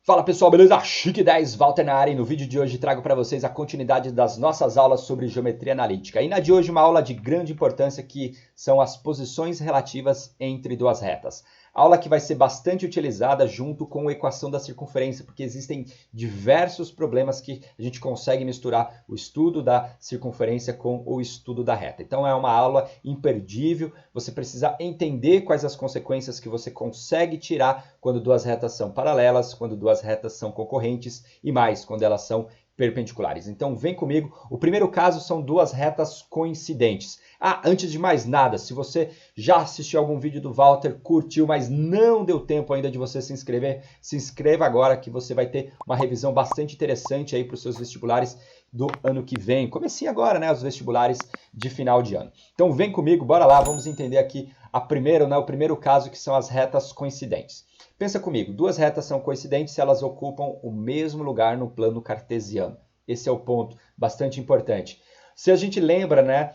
Fala pessoal, beleza? Chique 10, Walter na área, e no vídeo de hoje trago para vocês a continuidade das nossas aulas sobre geometria analítica. E na de hoje uma aula de grande importância que são as posições relativas entre duas retas. Aula que vai ser bastante utilizada junto com a equação da circunferência, porque existem diversos problemas que a gente consegue misturar o estudo da circunferência com o estudo da reta. Então é uma aula imperdível, você precisa entender quais as consequências que você consegue tirar quando duas retas são paralelas, quando duas retas são concorrentes e mais, quando elas são perpendiculares. Então vem comigo. O primeiro caso são duas retas coincidentes. Antes de mais nada, se você já assistiu algum vídeo do Walter, curtiu, mas não deu tempo ainda de você se inscrever, se inscreva agora que você vai ter uma revisão bastante interessante aí para os seus vestibulares do ano que vem. Comecei agora, né, os vestibulares de final de ano. Então vem comigo, bora lá, vamos entender aqui o primeiro caso, que são as retas coincidentes. Pensa comigo, duas retas são coincidentes se elas ocupam o mesmo lugar no plano cartesiano. Esse é o ponto bastante importante. Se a gente lembra, né,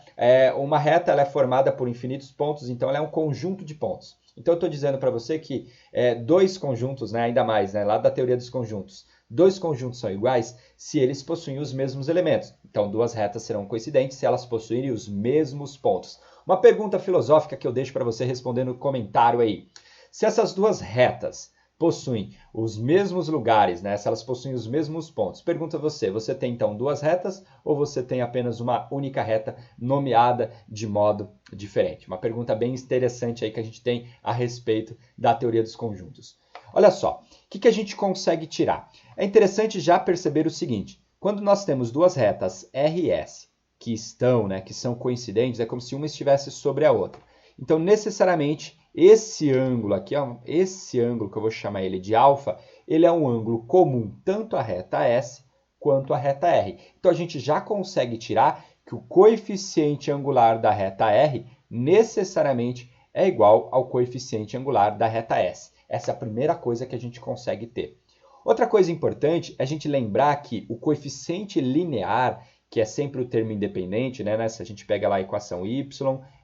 uma reta ela é formada por infinitos pontos, então ela é um conjunto de pontos. Então eu estou dizendo para você que dois conjuntos, né, ainda mais, né, lá da teoria dos conjuntos, dois conjuntos são iguais se eles possuem os mesmos elementos. Então duas retas serão coincidentes se elas possuírem os mesmos pontos. Uma pergunta filosófica que eu deixo para você responder no comentário aí. Se essas duas retas possuem os mesmos lugares, né? Se elas possuem os mesmos pontos, pergunta você tem então duas retas ou você tem apenas uma única reta nomeada de modo diferente? Uma pergunta bem interessante aí que a gente tem a respeito da teoria dos conjuntos. Olha só, o que a gente consegue tirar? É interessante já perceber o seguinte, quando nós temos duas retas R e S que são coincidentes, é como se uma estivesse sobre a outra. Então, necessariamente, esse ângulo aqui, ó, esse ângulo que eu vou chamar ele de alfa, ele é um ângulo comum tanto à reta S quanto à reta R. Então, a gente já consegue tirar que o coeficiente angular da reta R necessariamente é igual ao coeficiente angular da reta S. Essa é a primeira coisa que a gente consegue ter. Outra coisa importante é a gente lembrar que o coeficiente linear, que é sempre o termo independente, né? Se a gente pega lá a equação y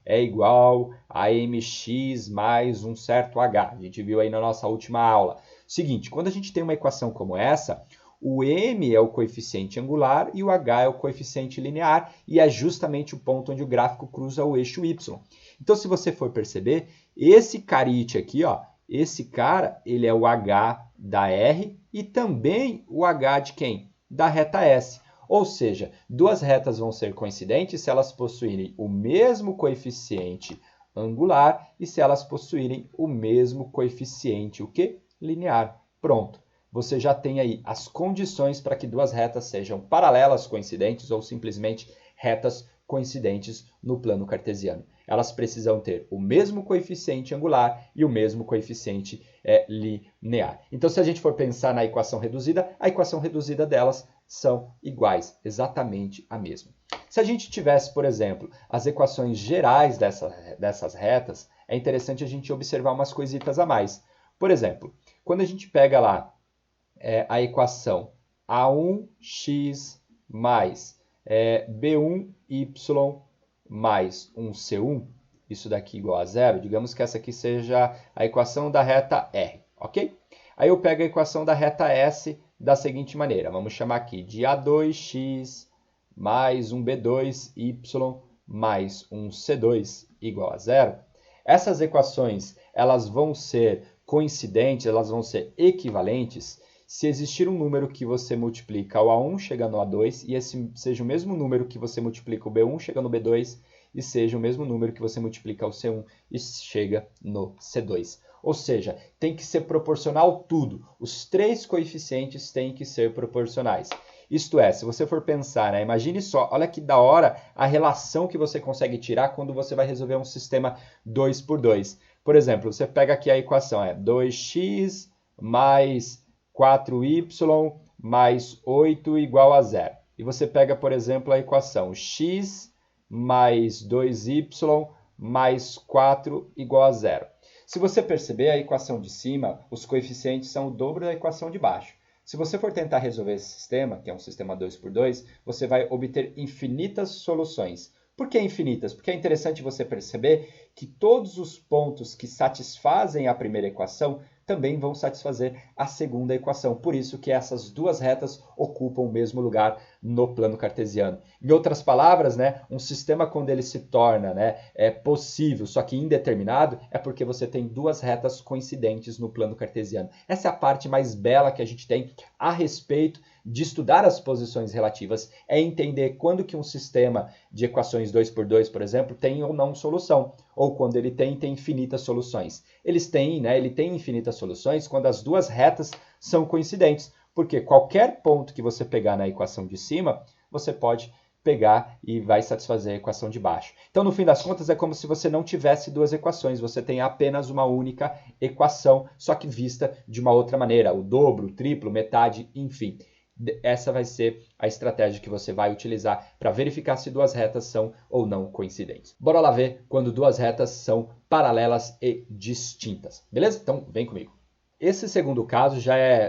é igual a mx mais um certo h. A gente viu aí na nossa última aula. Seguinte, quando a gente tem uma equação como essa, o m é o coeficiente angular e o h é o coeficiente linear, e é justamente o ponto onde o gráfico cruza o eixo y. Então, se você for perceber, esse carite aqui, ó, esse cara, ele é o h da R e também o h de quem? Da reta S. Ou seja, duas retas vão ser coincidentes se elas possuírem o mesmo coeficiente angular e se elas possuírem o mesmo coeficiente, o quê? Linear. Pronto. Você já tem aí as condições para que duas retas sejam paralelas coincidentes ou simplesmente retas coincidentes no plano cartesiano. Elas precisam ter o mesmo coeficiente angular e o mesmo coeficiente linear. Então, se a gente for pensar na equação reduzida, a equação reduzida delas são iguais, exatamente a mesma. Se a gente tivesse, por exemplo, as equações gerais dessas retas, é interessante a gente observar umas coisitas a mais. Por exemplo, quando a gente pega lá a equação A1x mais B1y mais 1c1, isso daqui igual a zero, digamos que essa aqui seja a equação da reta R, ok? Aí eu pego a equação da reta S da seguinte maneira, vamos chamar aqui de A2x mais 1b2y mais 1c2 igual a zero. Essas equações, elas vão ser coincidentes, elas vão ser equivalentes se existir um número que você multiplica o A1 chegando ao A2 e esse seja o mesmo número que você multiplica o B1 chega no B2 e seja o mesmo número que você multiplica o C1 e chega no C2. Ou seja, tem que ser proporcional tudo. Os três coeficientes têm que ser proporcionais. Isto é, se você for pensar, né, imagine só, olha que da hora a relação que você consegue tirar quando você vai resolver um sistema 2 por 2. Por exemplo, você pega aqui a equação, 2x mais 4y mais 8 igual a zero. E você pega, por exemplo, a equação x mais 2y mais 4 igual a zero. Se você perceber a equação de cima, os coeficientes são o dobro da equação de baixo. Se você for tentar resolver esse sistema, que é um sistema 2 por 2, você vai obter infinitas soluções. Por que infinitas? Porque é interessante você perceber que todos os pontos que satisfazem a primeira equação também vão satisfazer a segunda equação. Por isso que essas duas retas ocupam o mesmo lugar no plano cartesiano. Em outras palavras, né, um sistema quando ele se torna, né, possível, só que indeterminado, é porque você tem duas retas coincidentes no plano cartesiano. Essa é a parte mais bela que a gente tem a respeito de estudar as posições relativas, é entender quando que um sistema de equações 2x2, por exemplo, tem ou não solução, ou quando ele tem infinitas soluções. Ele tem infinitas soluções quando as duas retas são coincidentes, porque qualquer ponto que você pegar na equação de cima, você pode pegar e vai satisfazer a equação de baixo. Então, no fim das contas, é como se você não tivesse duas equações, você tem apenas uma única equação, só que vista de uma outra maneira, o dobro, o triplo, metade, enfim. Essa vai ser a estratégia que você vai utilizar para verificar se duas retas são ou não coincidentes. Bora lá ver quando duas retas são paralelas e distintas, beleza? Então, vem comigo. Esse segundo caso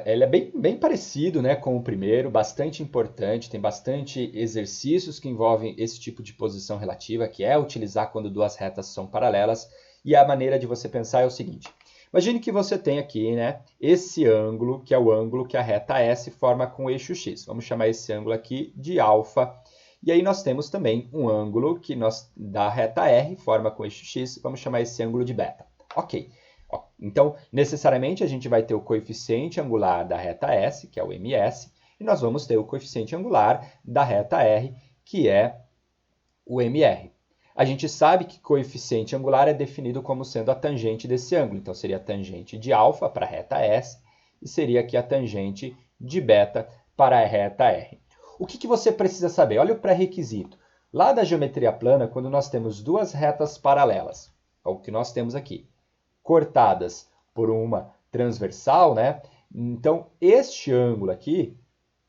ele é bem parecido, né, com o primeiro, bastante importante, tem bastante exercícios que envolvem esse tipo de posição relativa, que é utilizar quando duas retas são paralelas, e a maneira de você pensar é o seguinte. Imagine que você tem aqui, né, esse ângulo, que é o ângulo que a reta S forma com o eixo X. Vamos chamar esse ângulo aqui de alfa. E aí nós temos também um ângulo que da reta R forma com o eixo X. Vamos chamar esse ângulo de beta. Ok. Então, necessariamente, a gente vai ter o coeficiente angular da reta S, que é o ms, e nós vamos ter o coeficiente angular da reta R, que é o mr. A gente sabe que coeficiente angular é definido como sendo a tangente desse ângulo. Então, seria a tangente de alfa para a reta S e seria aqui a tangente de beta para a reta R. O que você precisa saber? Olha o pré-requisito. Lá da geometria plana, quando nós temos duas retas paralelas, é o que nós temos aqui, cortadas por uma transversal, né? Então, este ângulo aqui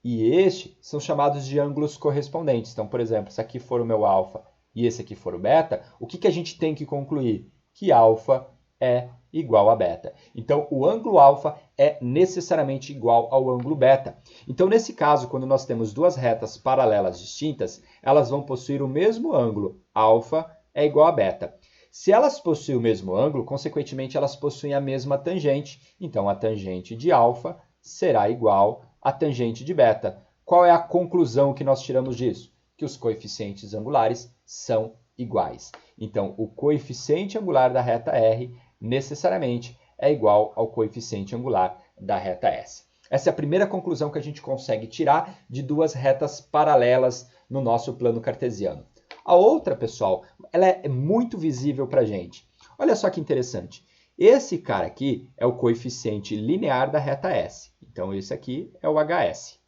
e este são chamados de ângulos correspondentes. Então, por exemplo, se aqui for o meu alfa e esse aqui for o beta, o que a gente tem que concluir? Que alfa é igual a beta. Então, o ângulo alfa é necessariamente igual ao ângulo beta. Então, nesse caso, quando nós temos duas retas paralelas distintas, elas vão possuir o mesmo ângulo. Alfa é igual a beta. Se elas possuem o mesmo ângulo, consequentemente, elas possuem a mesma tangente. Então, a tangente de alfa será igual à tangente de beta. Qual é a conclusão que nós tiramos disso? Que os coeficientes angulares são iguais. Então, o coeficiente angular da reta R necessariamente é igual ao coeficiente angular da reta S. Essa é a primeira conclusão que a gente consegue tirar de duas retas paralelas no nosso plano cartesiano. A outra, pessoal, ela é muito visível para a gente. Olha só que interessante. Esse cara aqui é o coeficiente linear da reta S. Então, esse aqui é o HS.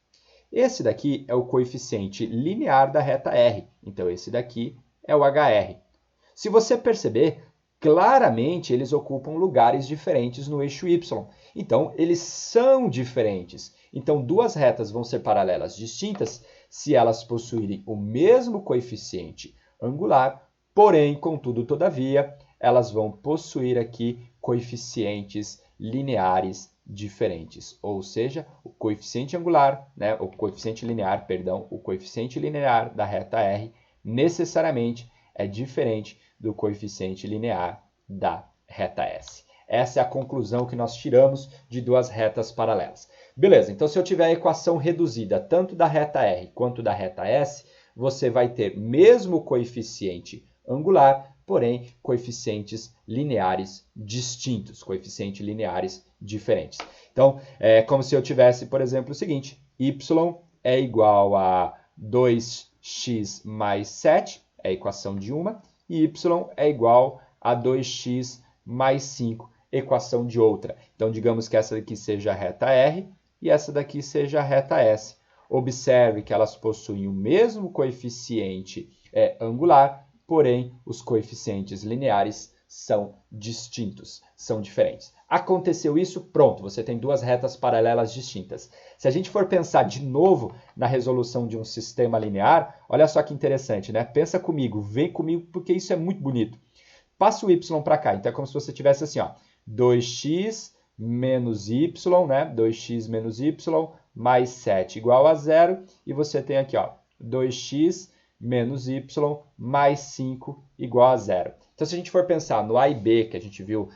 Esse daqui é o coeficiente linear da reta R. Então, esse daqui é o HR. Se você perceber, claramente eles ocupam lugares diferentes no eixo Y. Então, eles são diferentes. Então, duas retas vão ser paralelas distintas se elas possuírem o mesmo coeficiente angular, porém, contudo, todavia, elas vão possuir aqui coeficientes lineares diferentes. Ou seja, o coeficiente angular, né, o coeficiente linear, perdão, o coeficiente linear da reta R necessariamente é diferente do coeficiente linear da reta S. Essa é a conclusão que nós tiramos de duas retas paralelas. Beleza, então se eu tiver a equação reduzida tanto da reta R quanto da reta S, você vai ter mesmo coeficiente angular, porém coeficientes lineares distintos, coeficientes lineares diferentes. Então, é como se eu tivesse, por exemplo, o seguinte, y é igual a 2x mais 7, é a equação de uma, e y é igual a 2x mais 5, equação de outra. Então, digamos que essa daqui seja a reta R e essa daqui seja a reta S. Observe que elas possuem o mesmo coeficiente angular, porém, os coeficientes lineares são distintos, são diferentes. Aconteceu isso, pronto, você tem duas retas paralelas distintas. Se a gente for pensar de novo na resolução de um sistema linear, olha só que interessante, né? Pensa comigo, vem comigo, porque isso é muito bonito. Passa o y para cá, então é como se você tivesse assim, ó, 2x menos y, né? 2x menos y mais 7 igual a 0, e você tem aqui, ó, 2x menos y mais 5 igual a 0. Então, se a gente for pensar no A e B, que a gente viu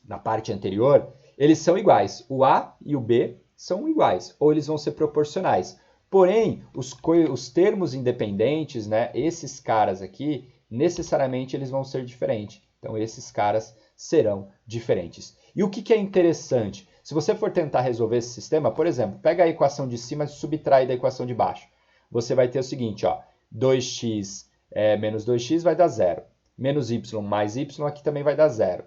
na parte anterior, eles são iguais. O A e o B são iguais, ou eles vão ser proporcionais. Porém, os termos independentes, né, esses caras aqui, necessariamente eles vão ser diferentes. Então, esses caras serão diferentes. E o que é interessante? Se você for tentar resolver esse sistema, por exemplo, pega a equação de cima e subtrai da equação de baixo. Você vai ter o seguinte, ó, 2x menos 2x vai dar 0. Menos y mais y aqui também vai dar 0.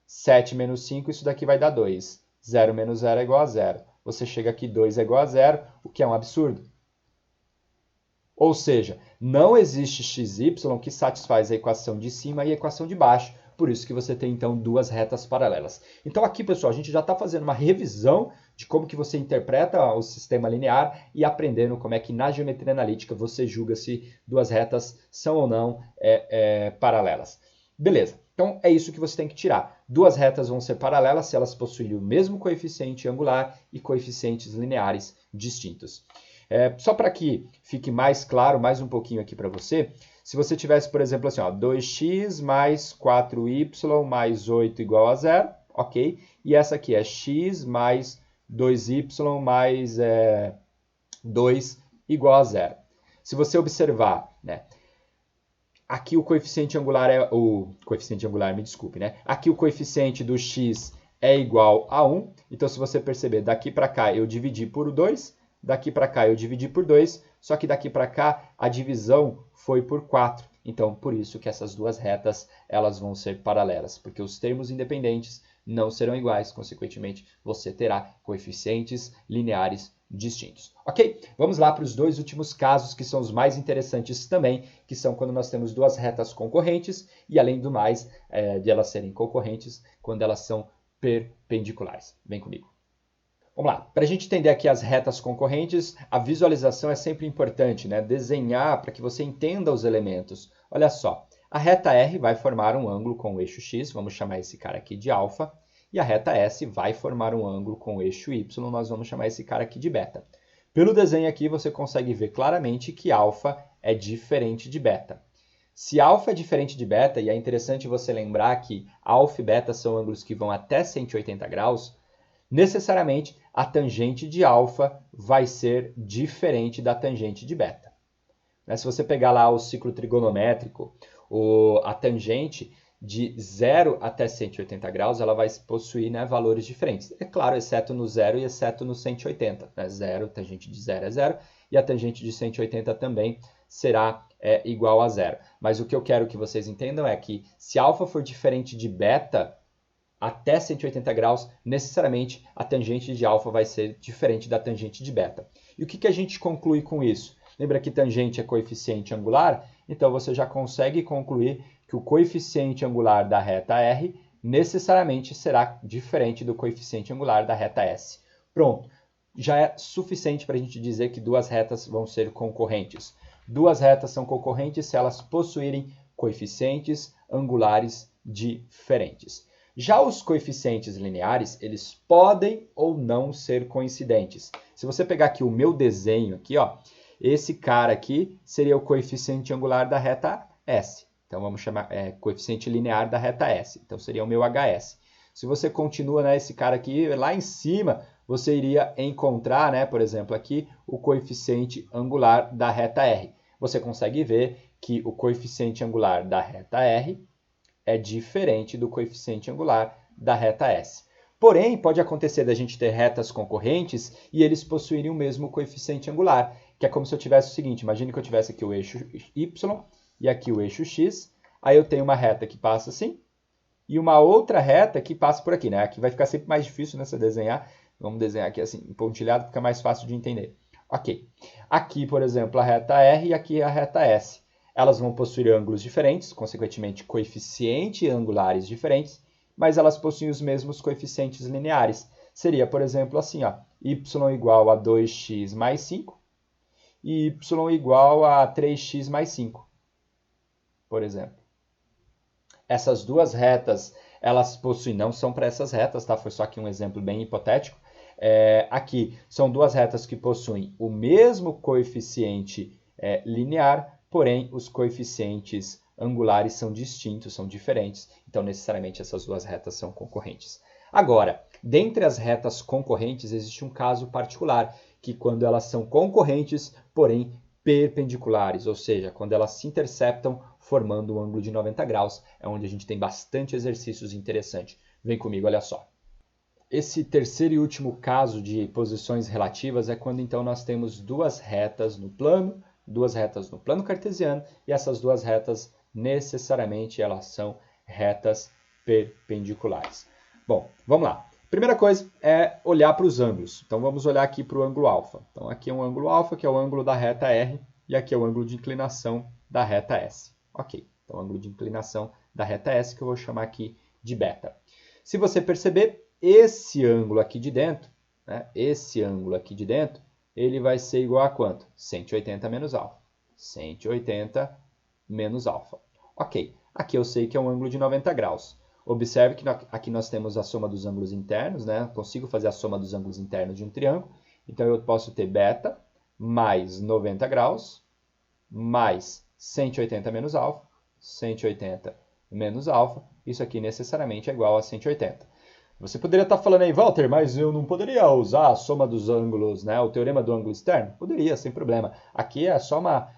7 menos 5, isso daqui vai dar 2. 0 menos 0 é igual a 0. Você chega aqui, 2 é igual a 0, o que é um absurdo. Ou seja, não existe xy que satisfaz a equação de cima e a equação de baixo. Por isso que você tem, então, duas retas paralelas. Então, aqui, pessoal, a gente já está fazendo uma revisão de como que você interpreta o sistema linear e aprendendo como é que na geometria analítica você julga se duas retas são ou não paralelas. Beleza. Então, é isso que você tem que tirar. Duas retas vão ser paralelas se elas possuírem o mesmo coeficiente angular e coeficientes lineares distintos. Só para que fique mais claro, mais um pouquinho aqui para você, se você tivesse, por exemplo, assim, ó, 2x mais 4y mais 8 igual a 0, ok? E essa aqui é x mais 2y mais 2 igual a 0. Se você observar, né? Aqui o coeficiente angular me desculpe, né? Aqui o coeficiente do x é igual a 1. Então, se você perceber, daqui para cá eu dividi por 2, daqui para cá eu dividi por 2, só que daqui para cá a divisão foi por 4. Então, por isso que essas duas retas elas vão ser paralelas, porque os termos independentes não serão iguais, consequentemente, você terá coeficientes lineares distintos. Ok? Vamos lá para os dois últimos casos, que são os mais interessantes também, que são quando nós temos duas retas concorrentes e, além do mais, de elas serem concorrentes, quando elas são perpendiculares. Vem comigo. Vamos lá. Para a gente entender aqui as retas concorrentes, a visualização é sempre importante, né? Desenhar para que você entenda os elementos. Olha só, a reta R vai formar um ângulo com o eixo X, vamos chamar esse cara aqui de alfa, e a reta S vai formar um ângulo com o eixo Y, nós vamos chamar esse cara aqui de beta. Pelo desenho aqui, você consegue ver claramente que alfa é diferente de beta. Se alfa é diferente de beta, e é interessante você lembrar que alfa e beta são ângulos que vão até 180 graus, necessariamente a tangente de alfa vai ser diferente da tangente de beta. Se você pegar lá o ciclo trigonométrico, a tangente de 0 até 180 graus, ela vai possuir, né, valores diferentes. É claro, exceto no 0 e exceto no 180. Né? Tangente de 0 é 0, e a tangente de 180 também será igual a 0. Mas o que eu quero que vocês entendam é que se alfa for diferente de beta, até 180 graus, necessariamente a tangente de alfa vai ser diferente da tangente de beta. E o que a gente conclui com isso? Lembra que tangente é coeficiente angular? Então você já consegue concluir que o coeficiente angular da reta R necessariamente será diferente do coeficiente angular da reta S. Pronto, já é suficiente para a gente dizer que duas retas vão ser concorrentes. Duas retas são concorrentes se elas possuírem coeficientes angulares diferentes. Já os coeficientes lineares, eles podem ou não ser coincidentes. Se você pegar aqui o meu desenho aqui, ó, esse cara aqui seria o coeficiente angular da reta S. Então vamos chamar coeficiente linear da reta S. Então seria o meu HS. Se você continua, né, esse cara aqui lá em cima, você iria encontrar, né, por exemplo, aqui o coeficiente angular da reta R. Você consegue ver que o coeficiente angular da reta R é diferente do coeficiente angular da reta S. Porém, pode acontecer da gente ter retas concorrentes e eles possuírem o mesmo coeficiente angular, que é como se eu tivesse o seguinte, imagine que eu tivesse aqui o eixo Y e aqui o eixo X, aí eu tenho uma reta que passa assim e uma outra reta que passa por aqui, né? Aqui vai ficar sempre mais difícil, né, você desenhar. Vamos desenhar aqui assim, pontilhado, fica mais fácil de entender. Ok. Aqui, por exemplo, a reta R e aqui a reta S. Elas vão possuir ângulos diferentes, consequentemente coeficientes angulares diferentes, mas elas possuem os mesmos coeficientes lineares. Seria, por exemplo, assim, ó, y igual a 2x mais 5 e y igual a 3x mais 5, por exemplo. Essas duas retas, elas possuem, não são para essas retas, tá? Foi só aqui um exemplo bem hipotético. Aqui são duas retas que possuem o mesmo coeficiente linear, porém os coeficientes angulares são distintos, são diferentes, então necessariamente essas duas retas são concorrentes. Agora, dentre as retas concorrentes existe um caso particular, que quando elas são concorrentes, porém perpendiculares, ou seja, quando elas se interceptam formando um ângulo de 90 graus, é onde a gente tem bastante exercícios interessantes. Vem comigo, olha só. Esse terceiro e último caso de posições relativas é quando então nós temos duas retas no plano cartesiano, e essas duas retas necessariamente elas são retas perpendiculares. Bom, vamos lá. Primeira coisa é olhar para os ângulos. Então vamos olhar aqui para o ângulo alfa. Então aqui é um ângulo alfa, que é o ângulo da reta R, e aqui é o ângulo de inclinação da reta S. Ok, então o ângulo de inclinação da reta S, que eu vou chamar aqui de beta. Se você perceber, esse ângulo aqui de dentro, né, ele vai ser igual a quanto? 180 menos alfa. 180 menos alfa. Ok, aqui eu sei que é um ângulo de 90 graus. Observe que aqui nós temos a soma dos ângulos internos, né? Consigo fazer a soma dos ângulos internos de um triângulo. Então, eu posso ter beta mais 90 graus mais 180 menos alfa. 180 menos alfa. Isso aqui necessariamente é igual a 180. Você poderia estar falando aí, Walter, mas eu não poderia usar a soma dos ângulos, né? O teorema do ângulo externo? Poderia, sem problema. Aqui é só uma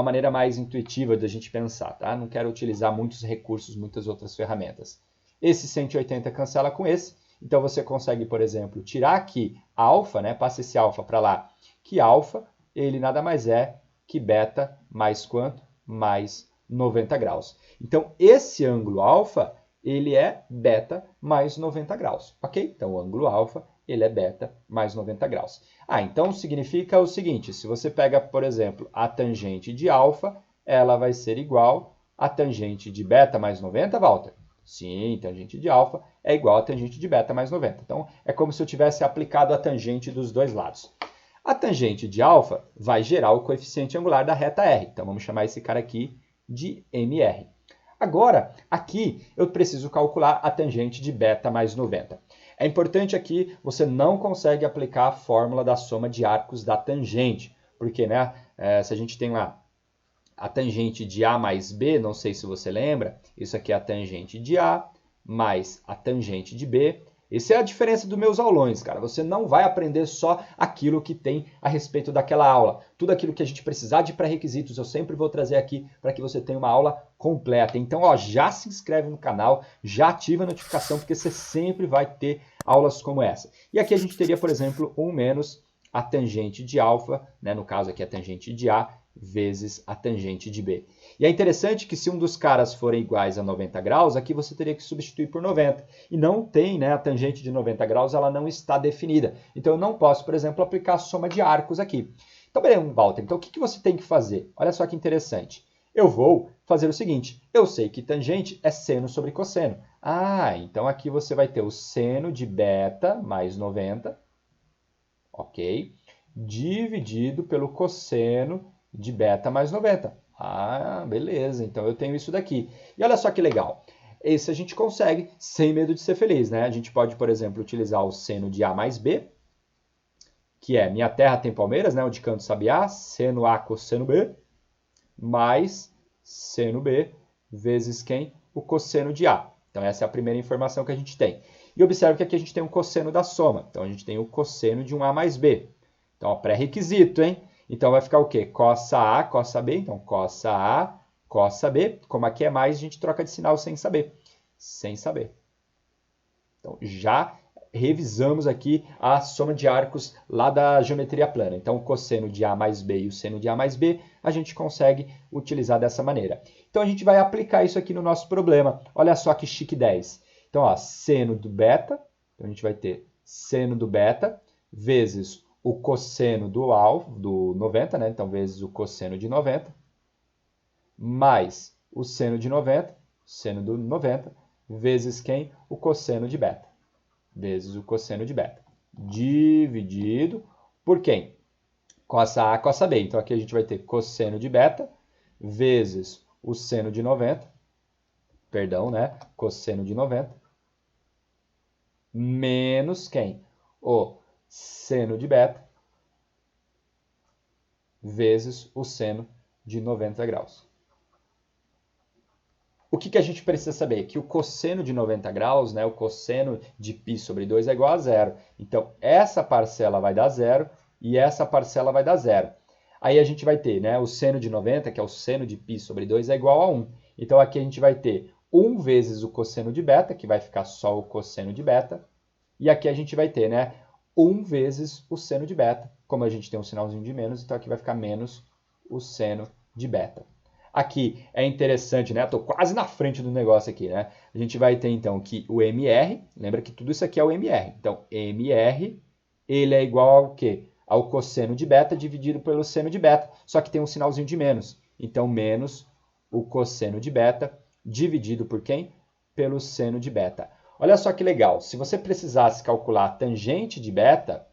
maneira mais intuitiva de a gente pensar, tá? Não quero utilizar muitos recursos, muitas outras ferramentas. Esse 180 cancela com esse, então você consegue, por exemplo, tirar aqui alfa, né? Passa esse alfa para lá, que alfa, ele nada mais é que beta mais quanto? Mais 90 graus. Então, esse ângulo alfa, ele é beta mais 90 graus, ok? Então, o ângulo alfa, ele é beta mais 90 graus. Então significa o seguinte, se você pega, por exemplo, a tangente de alfa, ela vai ser igual a tangente de beta mais 90, Walter? Sim, tangente de alfa é igual a tangente de beta mais 90. Então, é como se eu tivesse aplicado a tangente dos dois lados. A tangente de alfa vai gerar o coeficiente angular da reta R. Então, vamos chamar esse cara aqui de MR. Agora, aqui eu preciso calcular a tangente de beta mais 90. É importante aqui, você não consegue aplicar a fórmula da soma de arcos da tangente, porque né, se a gente tem lá a tangente de A mais B, não sei se você lembra, isso aqui é a tangente de A mais a tangente de B. Essa é a diferença dos meus aulões, cara. Você não vai aprender só aquilo que tem a respeito daquela aula. Tudo aquilo que a gente precisar de pré-requisitos, eu sempre vou trazer aqui para que você tenha uma aula completa. Então, ó, já se inscreve no canal, já ativa a notificação, porque você sempre vai ter aulas como essa. E aqui a gente teria, por exemplo, 1 menos a tangente de alfa, né? No caso aqui a tangente de A, vezes a tangente de B. E é interessante que se um dos caras forem iguais a 90 graus, aqui você teria que substituir por 90. E não tem, né, a tangente de 90 graus, ela não está definida. Então eu não posso, por exemplo, aplicar a soma de arcos aqui. Então, beleza, Walter, então o que você tem que fazer? Olha só que interessante. Eu vou fazer o seguinte, eu sei que tangente é seno sobre cosseno. Então aqui você vai ter o seno de beta mais 90, ok? Dividido pelo cosseno de beta mais 90. Beleza, então eu tenho isso daqui. E olha só que legal. Esse a gente consegue sem medo de ser feliz, né? A gente pode, por exemplo, utilizar o seno de A mais B, que é minha terra tem palmeiras, né? O de canto sabe A, seno A cosseno B, mais seno B vezes quem? O cosseno de A. Então essa é a primeira informação que a gente tem. E observe que aqui a gente tem um cosseno da soma. Então a gente tem o cosseno de um A mais B. Então, pré-requisito, hein? Então, vai ficar o quê? Cossa A, cossa B. Então, cossa A, cossa B. Como aqui é mais, a gente troca de sinal sem saber. Sem saber. Então, já revisamos aqui a soma de arcos lá da geometria plana. Então, o cosseno de A mais B e o seno de A mais B, a gente consegue utilizar dessa maneira. Então, a gente vai aplicar isso aqui no nosso problema. Olha só que chique 10. Então, ó, seno do beta. Então, a gente vai ter seno do beta vezes o cosseno do 90, né? Então, vezes o cosseno de 90, mais o seno de 90, seno do 90, vezes quem? O cosseno de beta. Vezes o cosseno de beta. Dividido por quem? Cossa A, cossa B. Então, aqui a gente vai ter cosseno de beta vezes o seno de 90, perdão, né? Cosseno de 90, menos quem? O seno de beta vezes o seno de 90 graus. o que a gente precisa saber? Que o cosseno de 90 graus, né, o cosseno de π sobre 2 é igual a zero. Então, essa parcela vai dar zero e essa parcela vai dar zero. Aí a gente vai ter, né, o seno de 90, que é o seno de π sobre 2, é igual a 1. Então, aqui a gente vai ter 1 vezes o cosseno de beta, que vai ficar só o cosseno de beta. E aqui a gente vai ter, né, 1 vezes o seno de beta. Como a gente tem um sinalzinho de menos, então aqui vai ficar menos o seno de beta. Aqui é interessante, né? Estou quase na frente do negócio aqui, né? A gente vai ter, então, que o MR, lembra que tudo isso aqui é o MR. Então, MR, ele é igual ao quê? Ao cosseno de beta dividido pelo seno de beta, só que tem um sinalzinho de menos. Então, menos o cosseno de beta dividido por quem? Pelo seno de beta. Olha só que legal. Se você precisasse calcular a tangente de beta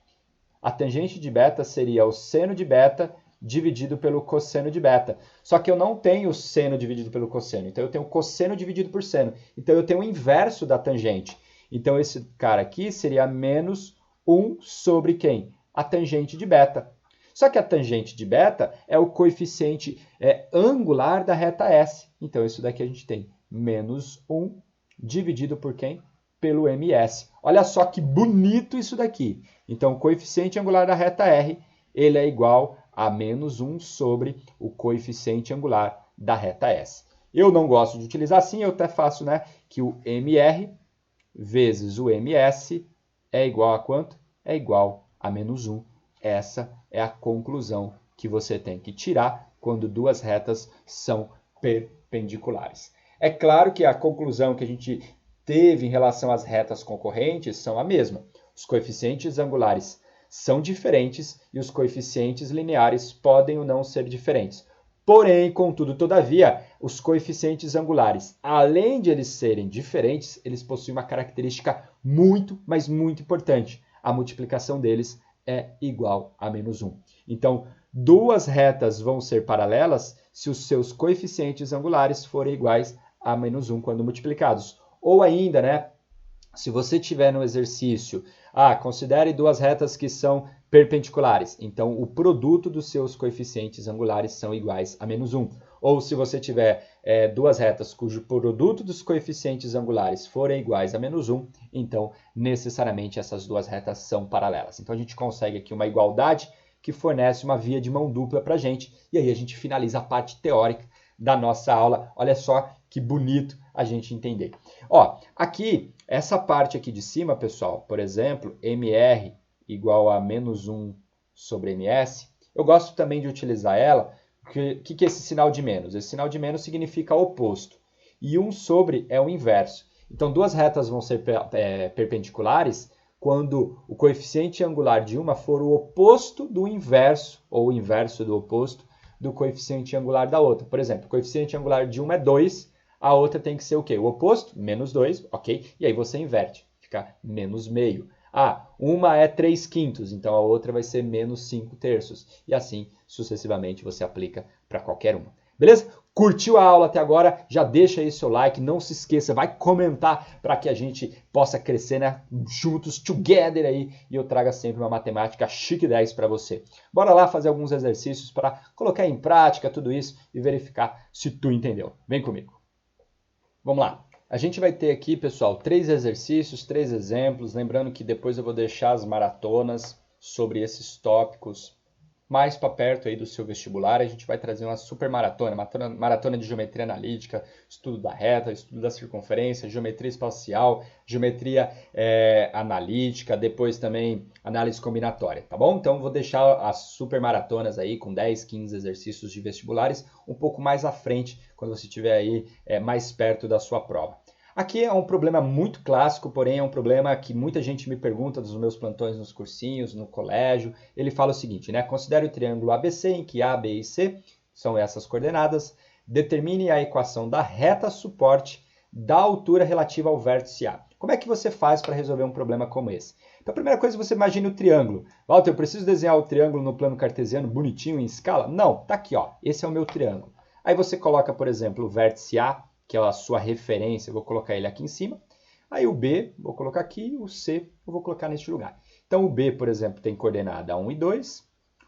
seria o seno de beta dividido pelo cosseno de beta. Só que eu não tenho seno dividido pelo cosseno, então eu tenho cosseno dividido por seno. Então eu tenho o inverso da tangente. Então esse cara aqui seria menos 1 sobre quem? A tangente de beta. Só que a tangente de beta é o coeficiente angular da reta S. Então isso daqui a gente tem menos 1 dividido por quem? Pelo ms. Olha só que bonito isso daqui. Então o coeficiente angular da reta R, ele é igual a menos 1 sobre o coeficiente angular da reta S. Eu não gosto de utilizar assim, eu até faço, né, que o MR vezes o MS é igual a quanto? É igual a menos 1. Essa é a conclusão que você tem que tirar quando duas retas são perpendiculares. É claro que a conclusão que a gente teve em relação às retas concorrentes são a mesma. Os coeficientes angulares são diferentes e os coeficientes lineares podem ou não ser diferentes. Porém, contudo, todavia, os coeficientes angulares, além de eles serem diferentes, eles possuem uma característica muito, mas muito importante. A multiplicação deles é igual a menos 1. Então, duas retas vão ser paralelas se os seus coeficientes angulares forem iguais a menos 1 quando multiplicados. Ou ainda, né, se você tiver no exercício, considere duas retas que são perpendiculares. Então, o produto dos seus coeficientes angulares são iguais a menos 1. Ou se você tiver duas retas cujo produto dos coeficientes angulares forem iguais a menos 1, então, necessariamente, essas duas retas são paralelas. Então, a gente consegue aqui uma igualdade que fornece uma via de mão dupla para a gente. E aí a gente finaliza a parte teórica da nossa aula. Olha só que bonito a gente entender. Ó, aqui, essa parte aqui de cima, pessoal, por exemplo, MR igual a menos 1 sobre MS, eu gosto também de utilizar ela. O que é esse sinal de menos? Esse sinal de menos significa oposto. E 1 sobre é o inverso. Então, duas retas vão ser perpendiculares quando o coeficiente angular de uma for o oposto do inverso, ou o inverso do oposto, do coeficiente angular da outra. Por exemplo, o coeficiente angular de uma é 2, a outra tem que ser o quê? O oposto, menos 2, ok? E aí você inverte, fica menos meio. Uma é 3/5, então a outra vai ser menos 5/3. E assim, sucessivamente, você aplica para qualquer uma. Beleza? Curtiu a aula até agora? Já deixa aí seu like, não se esqueça, vai comentar para que a gente possa crescer, né? Juntos, together aí, e eu traga sempre uma matemática chique 10 para você. Bora lá fazer alguns exercícios para colocar em prática tudo isso e verificar se tu entendeu. Vem comigo. Vamos lá. A gente vai ter aqui, pessoal, 3 exercícios, 3 exemplos. Lembrando que depois eu vou deixar as maratonas sobre esses tópicos mais para perto aí do seu vestibular. A gente vai trazer uma super maratona de geometria analítica, estudo da reta, estudo da circunferência, geometria espacial, geometria analítica, depois também análise combinatória, tá bom? Então vou deixar as super maratonas aí com 10, 15 exercícios de vestibulares um pouco mais à frente, quando você estiver aí mais perto da sua prova. Aqui é um problema muito clássico, porém é um problema que muita gente me pergunta dos meus plantões nos cursinhos, no colégio. Ele fala o seguinte, né? Considere o triângulo ABC em que A, B e C são essas coordenadas. Determine a equação da reta suporte da altura relativa ao vértice A. Como é que você faz para resolver um problema como esse? Então, a primeira coisa, você imagina o triângulo. Walter, eu preciso desenhar o triângulo no plano cartesiano bonitinho em escala? Não, tá aqui, ó. Esse é o meu triângulo. Aí você coloca, por exemplo, o vértice A, que é a sua referência, eu vou colocar ele aqui em cima. Aí o B, vou colocar aqui, o C, eu vou colocar neste lugar. Então o B, por exemplo, tem coordenada 1 e 2,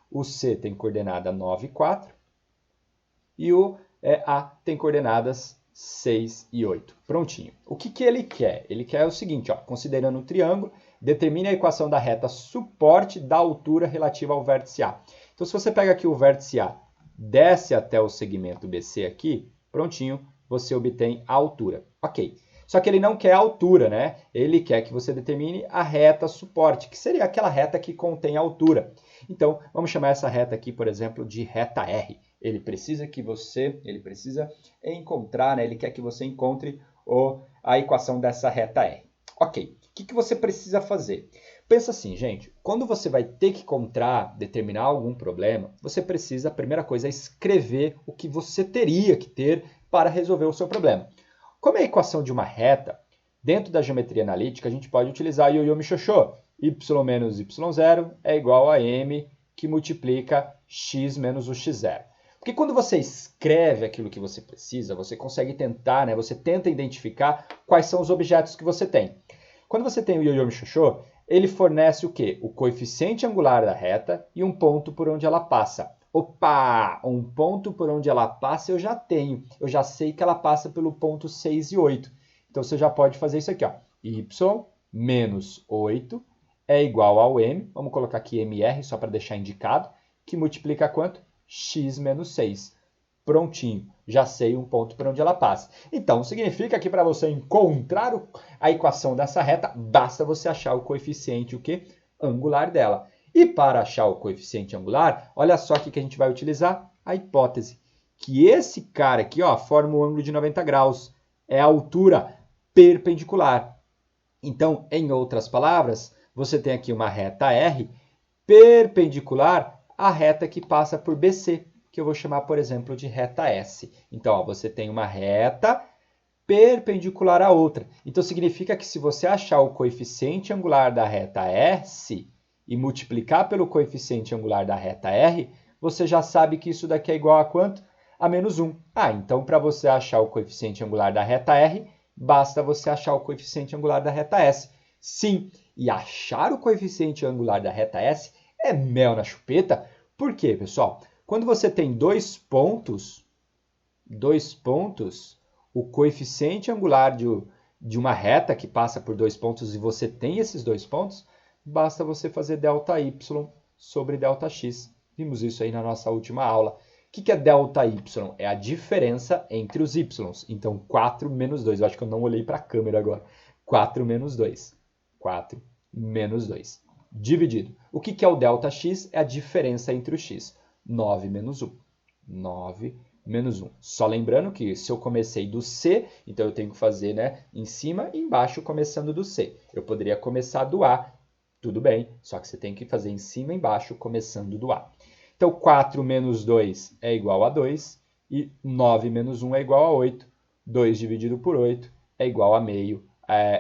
o C tem coordenada 9 e 4, e o A tem coordenadas 6 e 8. Prontinho. O que ele quer? Ele quer o seguinte, ó, considerando um triângulo, determine a equação da reta suporte da altura relativa ao vértice A. Então, se você pega aqui o vértice A, desce até o segmento BC aqui, prontinho, você obtém a altura. Ok. Só que ele não quer a altura, né? Ele quer que você determine a reta suporte, que seria aquela reta que contém a altura. Então, vamos chamar essa reta aqui, por exemplo, de reta R. Ele precisa encontrar, né? Ele quer que você encontre a equação dessa reta R. Ok. O que você precisa fazer? Pensa assim, gente, quando você vai ter que determinar algum problema, você precisa, a primeira coisa, é escrever o que você teria que ter para resolver o seu problema. Como é a equação de uma reta, dentro da geometria analítica, a gente pode utilizar ioiô michôchô. Y menos y0 é igual a m que multiplica x menos o x0. Porque quando você escreve aquilo que você precisa, você consegue tentar, né? Você tenta identificar quais são os objetos que você tem. Quando você tem o ioiô michôchô, ele fornece o quê? O coeficiente angular da reta e um ponto por onde ela passa. Opa! Um ponto por onde ela passa eu já tenho. Eu já sei que ela passa pelo ponto 6 e 8. Então, você já pode fazer isso aqui, ó. Y menos 8 é igual ao m. Vamos colocar aqui mr, só para deixar indicado. Que multiplica quanto? X menos 6. Prontinho. Já sei um ponto por onde ela passa. Então, significa que para você encontrar a equação dessa reta, basta você achar o coeficiente angular dela. E para achar o coeficiente angular, olha só aqui que a gente vai utilizar a hipótese. Que esse cara aqui, ó, forma um ângulo de 90 graus. É a altura perpendicular. Então, em outras palavras, você tem aqui uma reta R perpendicular à reta que passa por BC, que eu vou chamar, por exemplo, de reta S. Então, ó, você tem uma reta perpendicular à outra. Então, significa que se você achar o coeficiente angular da reta S e multiplicar pelo coeficiente angular da reta R, você já sabe que isso daqui é igual a quanto? A menos 1. Ah, então para você achar o coeficiente angular da reta R, basta você achar o coeficiente angular da reta S. Sim, e achar o coeficiente angular da reta S é mel na chupeta. Por quê, pessoal? Quando você tem dois pontos, o coeficiente angular de uma reta que passa por dois pontos e você tem esses dois pontos, basta você fazer ΔY sobre ΔX. Vimos isso aí na nossa última aula. O que é ΔY? É a diferença entre os y. Então, 4 menos 2. Eu acho que eu não olhei para a câmera agora. 4 menos 2. 4 menos 2. Dividido. O que é o ΔX? É a diferença entre o x. 9 menos 1. 9 menos 1. Só lembrando que se eu comecei do C, então eu tenho que fazer, né, em cima e embaixo começando do C. Eu poderia começar do A. Tudo bem, só que você tem que fazer em cima e embaixo, começando do A. Então, 4 menos 2 é igual a 2, e 9 menos 1 é igual a 8. 2 dividido por 8 é igual a meio,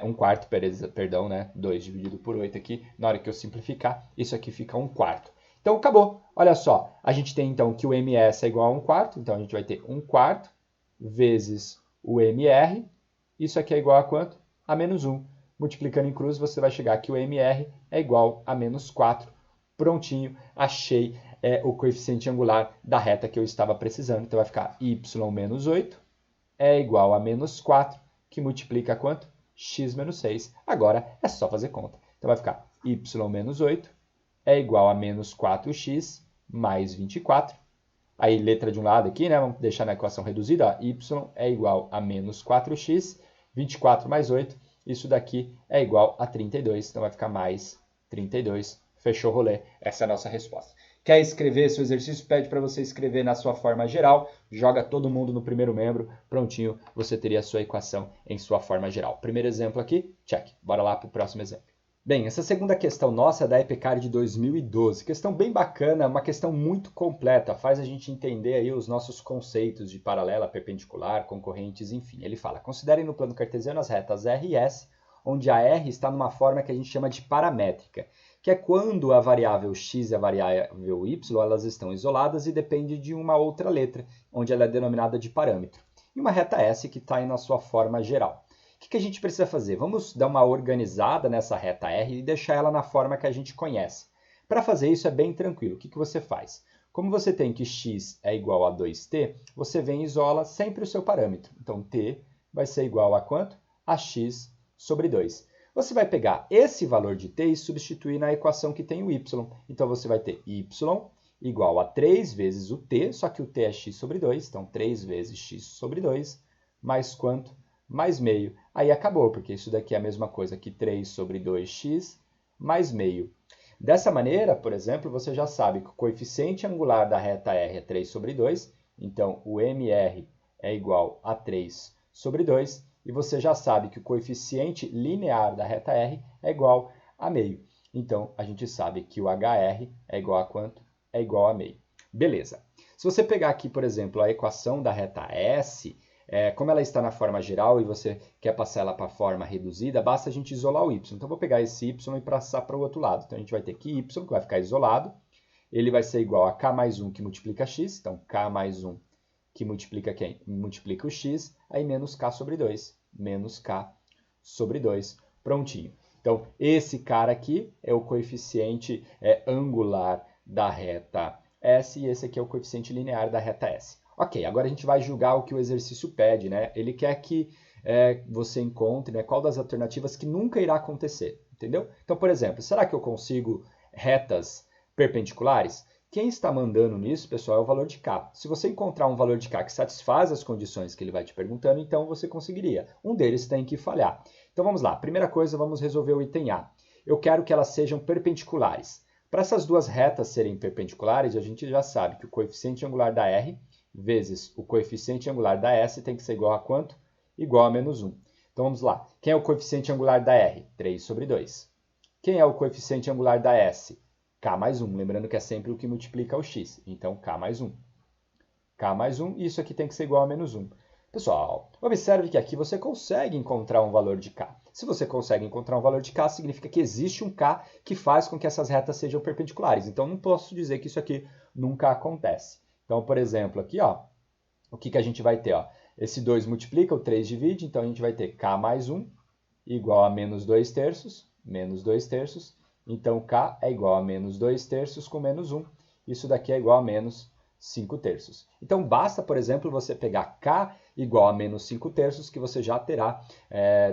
1/4, perdão, né? 2 dividido por 8 aqui, na hora que eu simplificar, isso aqui fica 1/4. Então, acabou. Olha só, a gente tem então que o ms é igual a 1/4, então a gente vai ter 1/4 vezes o mr, isso aqui é igual a quanto? A menos 1. Multiplicando em cruz, você vai chegar que o mr é igual a menos 4. Prontinho, achei o coeficiente angular da reta que eu estava precisando. Então, vai ficar y menos 8 é igual a menos 4, que multiplica quanto? X menos 6. Agora, é só fazer conta. Então, vai ficar y menos 8 é igual a menos 4x mais 24. Aí, letra de um lado aqui, né? Vamos deixar na equação reduzida. Ó, y é igual a menos 4x, 24 mais 8. Isso daqui é igual a 32, então vai ficar mais 32. Fechou o rolê? Essa é a nossa resposta. Quer escrever seu exercício? Pede para você escrever na sua forma geral. Joga todo mundo no primeiro membro. Prontinho, você teria a sua equação em sua forma geral. Primeiro exemplo aqui, check. Bora lá para o próximo exemplo. Bem, essa segunda questão nossa é da EPCAR de 2012. Questão bem bacana, uma questão muito completa. Faz a gente entender aí os nossos conceitos de paralela, perpendicular, concorrentes, enfim. Ele fala, considerem no plano cartesiano as retas R e S, onde a R está numa forma que a gente chama de paramétrica, que é quando a variável x e a variável y elas estão isoladas e dependem de uma outra letra, onde ela é denominada de parâmetro. E uma reta S que está aí na sua forma geral. O que a gente precisa fazer? Vamos dar uma organizada nessa reta R e deixar ela na forma que a gente conhece. Para fazer isso é bem tranquilo. O que você faz? Como você tem que x é igual a 2t, você vem e isola sempre o seu parâmetro. Então, t vai ser igual a quanto? A x sobre 2. Você vai pegar esse valor de t e substituir na equação que tem o y. Então, você vai ter y igual a 3 vezes o t, só que o t é x sobre 2, então 3 vezes x sobre 2, mais quanto? Mais meio. Aí acabou, porque isso daqui é a mesma coisa que 3 sobre 2x mais meio. Dessa maneira, por exemplo, você já sabe que o coeficiente angular da reta R é 3 sobre 2, então o MR é igual a 3 sobre 2, e você já sabe que o coeficiente linear da reta R é igual a meio. Então, a gente sabe que o HR é igual a quanto? É igual a meio. Beleza. Se você pegar aqui, por exemplo, a equação da reta S, como ela está na forma geral e você quer passar ela para a forma reduzida, basta a gente isolar o y. Então, vou pegar esse y e passar para o outro lado. Então, a gente vai ter que y, que vai ficar isolado, ele vai ser igual a k mais 1 que multiplica x. Então, k mais 1 que multiplica quem? Multiplica o x, aí menos k sobre 2. Menos k sobre 2. Prontinho. Então, esse cara aqui é o coeficiente angular da reta S e esse aqui é o coeficiente linear da reta S. Ok, agora a gente vai julgar o que o exercício pede, né? Ele quer que você encontre, né, qual das alternativas que nunca irá acontecer, entendeu? Então, por exemplo, será que eu consigo retas perpendiculares? Quem está mandando nisso, pessoal, é o valor de k. Se você encontrar um valor de k que satisfaz as condições que ele vai te perguntando, então você conseguiria. Um deles tem que falhar. Então vamos lá. Primeira coisa, vamos resolver o item A. Eu quero que elas sejam perpendiculares. Para essas duas retas serem perpendiculares, a gente já sabe que o coeficiente angular da R vezes o coeficiente angular da S tem que ser igual a quanto? Igual a menos 1. Então vamos lá. Quem é o coeficiente angular da R? 3 sobre 2. Quem é o coeficiente angular da S? K mais 1, lembrando que é sempre o que multiplica o x. Então, K mais 1. K mais 1, e isso aqui tem que ser igual a menos 1. Pessoal, observe que aqui você consegue encontrar um valor de K. Se você consegue encontrar um valor de K, significa que existe um K que faz com que essas retas sejam perpendiculares. Então, não posso dizer que isso aqui nunca acontece. Então, por exemplo, aqui, ó, o que a gente vai ter? Ó? Esse 2 multiplica, o 3 divide, então a gente vai ter K mais 1 igual a menos 2 terços, menos 2 terços. Então, K é igual a menos 2 terços com menos 1. Isso daqui é igual a menos 5 terços. Então, basta, por exemplo, você pegar K igual a menos 5 terços, que você já terá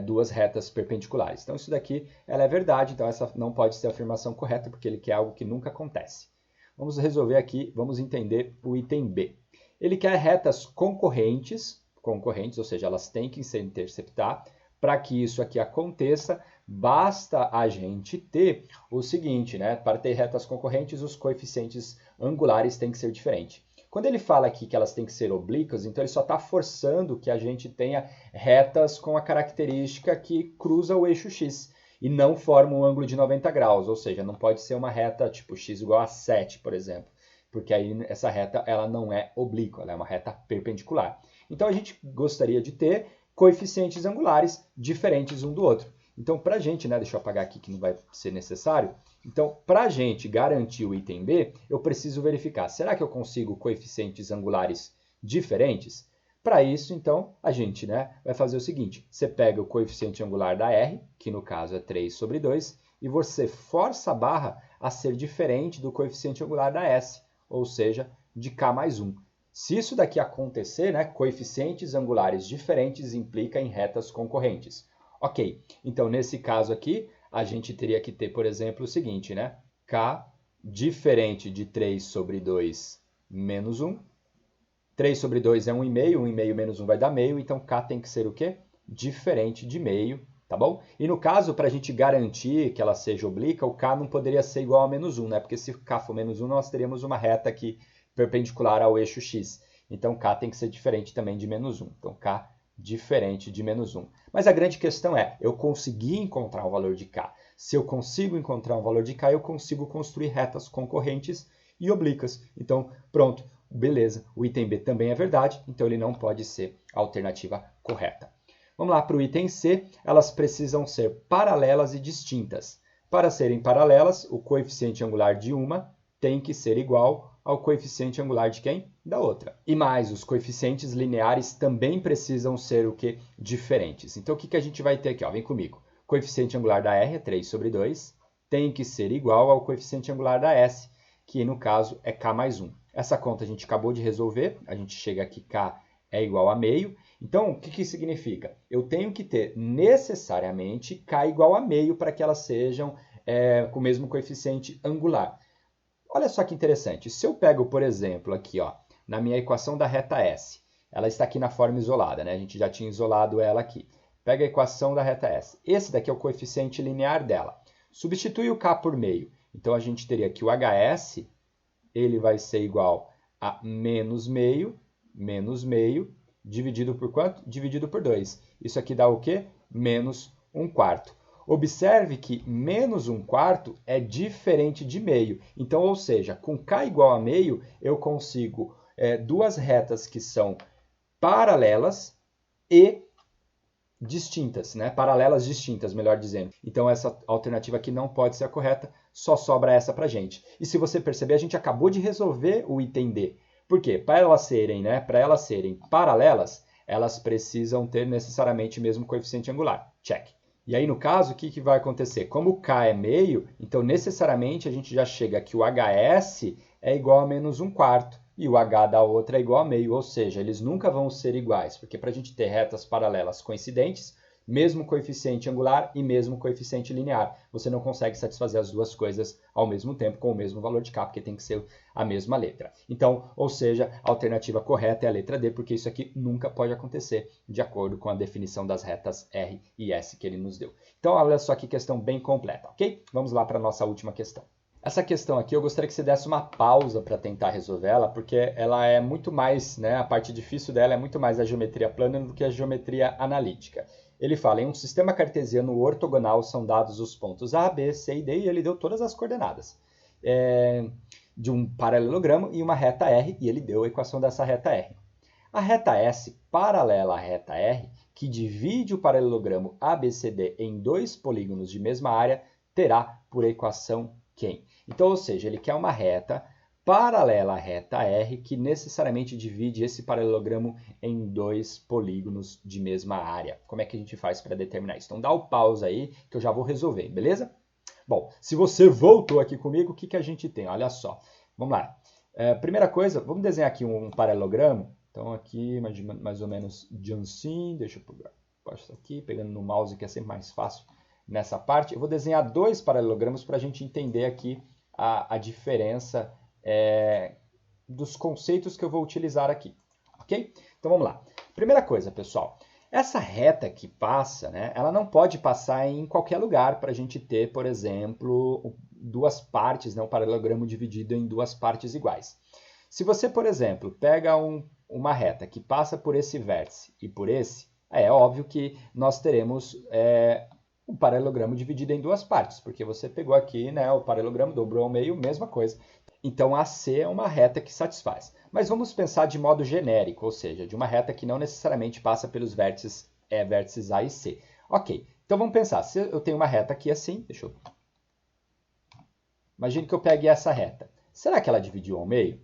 duas retas perpendiculares. Então, isso daqui ela é verdade, então essa não pode ser a afirmação correta, porque ele quer algo que nunca acontece. Vamos resolver aqui, vamos entender o item B. Ele quer retas concorrentes, ou seja, elas têm que se interceptar. Para que isso aqui aconteça, basta a gente ter o seguinte, né? Para ter retas concorrentes, os coeficientes angulares têm que ser diferentes. Quando ele fala aqui que elas têm que ser oblíquas, então ele só está forçando que a gente tenha retas com a característica que cruza o eixo x e não forma um ângulo de 90 graus, ou seja, não pode ser uma reta tipo x igual a 7, por exemplo, porque aí essa reta ela não é oblíqua, ela é uma reta perpendicular. Então a gente gostaria de ter coeficientes angulares diferentes um do outro. Então, para a gente, né, deixa eu apagar aqui que não vai ser necessário. Então, para a gente garantir o item B, eu preciso verificar, será que eu consigo coeficientes angulares diferentes? Para isso, então, a gente, né, vai fazer o seguinte, você pega o coeficiente angular da R, que no caso é 3 sobre 2, e você força a barra a ser diferente do coeficiente angular da S, ou seja, de K mais 1. Se isso daqui acontecer, né, coeficientes angulares diferentes implica em retas concorrentes. Ok, então nesse caso aqui, a gente teria que ter, por exemplo, o seguinte, né? K diferente de 3 sobre 2 menos 1. 3 sobre 2 é 1,5, 1,5 menos 1 vai dar meio, então K tem que ser o quê? Diferente de meio, tá bom? E no caso, para a gente garantir que ela seja oblíqua, o K não poderia ser igual a menos 1, né? Porque se K for menos 1, nós teríamos uma reta aqui perpendicular ao eixo x. Então, K tem que ser diferente também de menos 1. Então, K diferente de menos 1. Mas a grande questão é, eu consegui encontrar um valor de K. Se eu consigo encontrar um valor de K, eu consigo construir retas concorrentes e oblíquas. Então, pronto, beleza. O item B também é verdade, então ele não pode ser a alternativa correta. Vamos lá para o item C. Elas precisam ser paralelas e distintas. Para serem paralelas, o coeficiente angular de uma tem que ser igual ao coeficiente angular de quem? Da outra. E mais, os coeficientes lineares também precisam ser o quê? Diferentes. Então, o que a gente vai ter aqui? Ó, vem comigo. O coeficiente angular da R é 3 sobre 2, tem que ser igual ao coeficiente angular da S, que no caso é K mais 1. Essa conta a gente acabou de resolver, a gente chega aqui, k é igual a meio. Então, o que isso significa? Eu tenho que ter necessariamente k igual a meio para que elas sejam com o mesmo coeficiente angular. Olha só que interessante. Se eu pego, por exemplo, aqui, ó, na minha equação da reta S, ela está aqui na forma isolada, né? A gente já tinha isolado ela aqui. Pega a equação da reta S. Esse daqui é o coeficiente linear dela. Substitui o k por meio. Então, a gente teria que o HS, ele vai ser igual a menos meio, dividido por quanto? Dividido por 2. Isso aqui dá o quê? Menos 1/4. Observe que menos 1/4 é diferente de meio. Então, ou seja, com k igual a meio, eu consigo duas retas que são paralelas e distintas, né? Paralelas distintas, melhor dizendo. Então, essa alternativa aqui não pode ser a correta, só sobra essa para a gente. E se você perceber, a gente acabou de resolver o item D. Por quê? Para elas serem paralelas, elas precisam ter necessariamente o mesmo coeficiente angular. Check. E aí, no caso, o que vai acontecer? Como o k é meio, então necessariamente a gente já chega que o HS é igual a menos 1/4 e o h da outra é igual a meio, ou seja, eles nunca vão ser iguais, porque para a gente ter retas paralelas coincidentes, mesmo coeficiente angular e mesmo coeficiente linear, você não consegue satisfazer as duas coisas ao mesmo tempo com o mesmo valor de k, porque tem que ser a mesma letra. Então, ou seja, a alternativa correta é a letra D, porque isso aqui nunca pode acontecer de acordo com a definição das retas R e S que ele nos deu. Então, olha só que questão bem completa, ok? Vamos lá para a nossa última questão. Essa questão aqui eu gostaria que você desse uma pausa para tentar resolver ela, porque ela é muito mais, né, a parte difícil dela é muito mais a geometria plana do que a geometria analítica. Ele fala, em um sistema cartesiano ortogonal são dados os pontos A, B, C e D, e ele deu todas as coordenadas de um paralelogramo e uma reta R, e ele deu a equação dessa reta R. A reta S paralela à reta R, que divide o paralelogramo ABCD em dois polígonos de mesma área, terá por equação quem? Então, ou seja, ele quer uma reta paralela à reta R, que necessariamente divide esse paralelogramo em dois polígonos de mesma área. Como é que a gente faz para determinar isso? Então, dá o pause aí, que eu já vou resolver, beleza? Bom, se você voltou aqui comigo, o que a gente tem? Olha só, vamos lá. Primeira coisa, vamos desenhar aqui um paralelogramo. Então, aqui, mais ou menos de assim, deixa eu pegar isso aqui, pegando no mouse, que é sempre mais fácil nessa parte. Eu vou desenhar dois paralelogramas para a gente entender aqui a diferença dos conceitos que eu vou utilizar aqui, ok? Então vamos lá. Primeira coisa, pessoal, essa reta que passa, né, ela não pode passar em qualquer lugar para a gente ter, por exemplo, duas partes, né, um paralelogramo dividido em duas partes iguais. Se você, por exemplo, pega uma reta que passa por esse vértice e por esse, é óbvio que nós teremos um paralelogramo dividido em duas partes, porque você pegou aqui, né, o paralelogramo, dobrou ao meio, mesma coisa. Então, AC é uma reta que satisfaz. Mas vamos pensar de modo genérico, ou seja, de uma reta que não necessariamente passa pelos vértices A e C. Ok, então vamos pensar, se eu tenho uma reta aqui assim, imagine que eu pegue essa reta. Será que ela dividiu ao meio?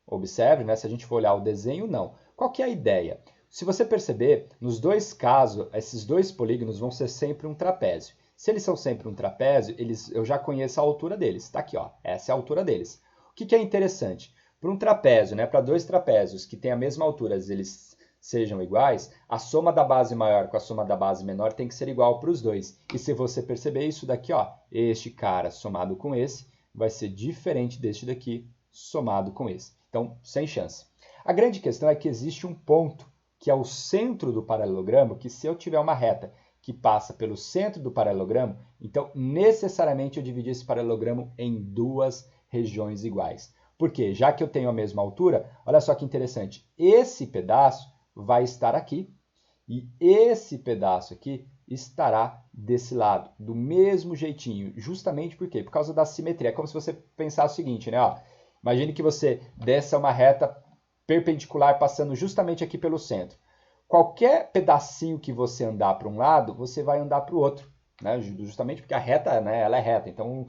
Observe, né, se a gente for olhar o desenho, não. Qual que é a ideia? Se você perceber, nos dois casos, esses dois polígonos vão ser sempre um trapézio. Se eles são sempre um trapézio, eu já conheço a altura deles. Está aqui, ó, essa é a altura deles. O que é interessante? Para um trapézio, né, para dois trapézios que têm a mesma altura, eles sejam iguais, a soma da base maior com a soma da base menor tem que ser igual para os dois. E se você perceber isso daqui, ó, este cara somado com esse vai ser diferente deste daqui somado com esse. Então, sem chance. A grande questão é que existe um ponto, que é o centro do paralelogramo, que se eu tiver uma reta que passa pelo centro do paralelogramo, então necessariamente eu dividi esse paralelogramo em duas regiões iguais. Por quê? Já que eu tenho a mesma altura, olha só que interessante, esse pedaço vai estar aqui e esse pedaço aqui estará desse lado, do mesmo jeitinho, justamente por quê? Por causa da simetria. É como se você pensasse o seguinte, né? Ó, imagine que você desça uma reta perpendicular passando justamente aqui pelo centro. Qualquer pedacinho que você andar para um lado, você vai andar para o outro, né? Justamente porque a reta, né, ela é reta, então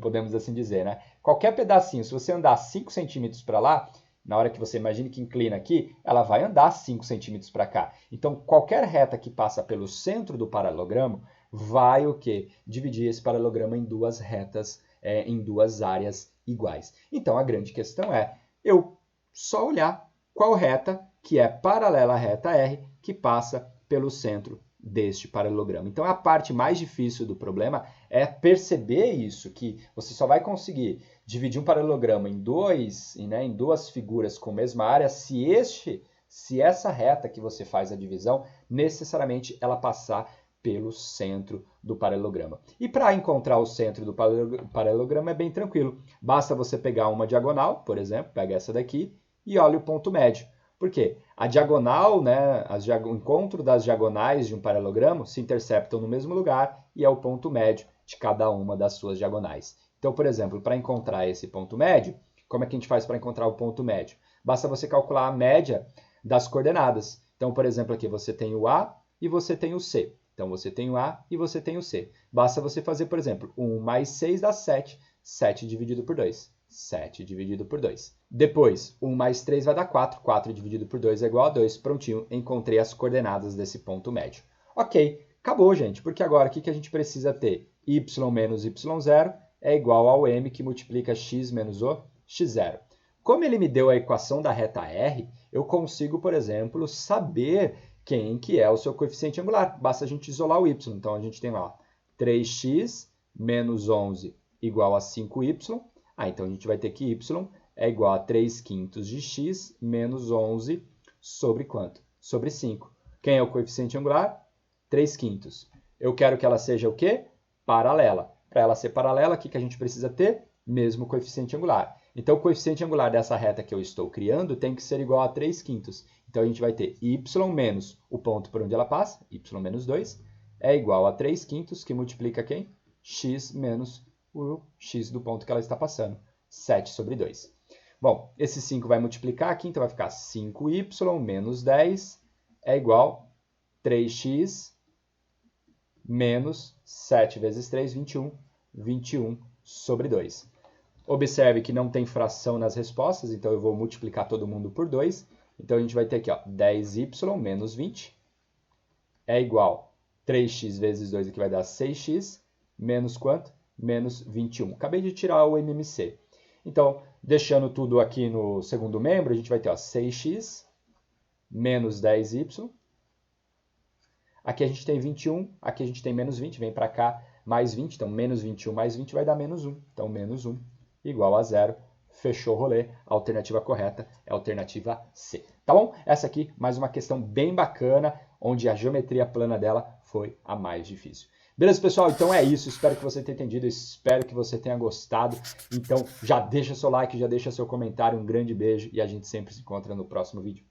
podemos assim dizer, né? Qualquer pedacinho, se você andar 5 centímetros para lá, na hora que você imagine que inclina aqui, ela vai andar 5 centímetros para cá. Então, qualquer reta que passa pelo centro do paralelogramo vai o quê? Dividir esse paralelogramo em duas retas, em duas áreas iguais. Então, a grande questão é, eu só olhar qual reta que é paralela à reta R que passa pelo centro deste paralelogramo. Então, a parte mais difícil do problema é perceber isso, que você só vai conseguir dividir um paralelogramo em duas figuras com a mesma área se essa reta que você faz a divisão, necessariamente ela passar pelo centro do paralelograma. E para encontrar o centro do paralelograma é bem tranquilo. Basta você pegar uma diagonal, por exemplo, pega essa daqui e olha o ponto médio. Por quê? A diagonal, o encontro das diagonais de um paralelogramo se interceptam no mesmo lugar e é o ponto médio de cada uma das suas diagonais. Então, por exemplo, para encontrar esse ponto médio, como é que a gente faz para encontrar o ponto médio? Basta você calcular a média das coordenadas. Então, por exemplo, aqui você tem o A e você tem o C. Então, você tem o A e você tem o C. Basta você fazer, por exemplo, 1 mais 6 dá 7. 7 dividido por 2. 7 dividido por 2. Depois, 1 mais 3 vai dar 4. 4 dividido por 2 é igual a 2. Prontinho, encontrei as coordenadas desse ponto médio. Ok, acabou, gente, porque agora o que a gente precisa ter? Y menos y0 é igual ao m que multiplica x menos o x0. Como ele me deu a equação da reta R, eu consigo, por exemplo, saber quem que é o seu coeficiente angular. Basta a gente isolar o y. Então, a gente tem lá 3x menos 11 igual a 5y. Então a gente vai ter que y é igual a 3/5 de x menos 11 sobre quanto? Sobre 5. Quem é o coeficiente angular? 3/5. Eu quero que ela seja o quê? Paralela. Para ela ser paralela, o que a gente precisa ter? Mesmo coeficiente angular. Então o coeficiente angular dessa reta que eu estou criando tem que ser igual a 3/5. Então a gente vai ter y menos o ponto por onde ela passa, y menos 2, é igual a 3/5, que multiplica quem? X menos o x do ponto que ela está passando, 7 sobre 2. Bom, esse 5 vai multiplicar aqui, então vai ficar 5y menos 10 é igual a 3x menos 7 vezes 3, 21. 21 sobre 2. Observe que não tem fração nas respostas, então eu vou multiplicar todo mundo por 2. Então a gente vai ter aqui, ó, 10y menos 20 é igual a 3x vezes 2, aqui vai dar 6x, menos quanto? Menos 21. Acabei de tirar o MMC. Então, deixando tudo aqui no segundo membro, a gente vai ter ó, 6x menos 10y. Aqui a gente tem 21, aqui a gente tem menos 20, vem para cá mais 20. Então, menos 21 mais 20 vai dar menos 1. Então, menos 1 igual a 0. Fechou o rolê. A alternativa correta é a alternativa C. Tá bom? Essa aqui, mais uma questão bem bacana, onde a geometria plana dela foi a mais difícil. Beleza, pessoal? Então é isso. Espero que você tenha entendido. Espero que você tenha gostado. Então já deixa seu like, já deixa seu comentário. Um grande beijo e a gente sempre se encontra no próximo vídeo.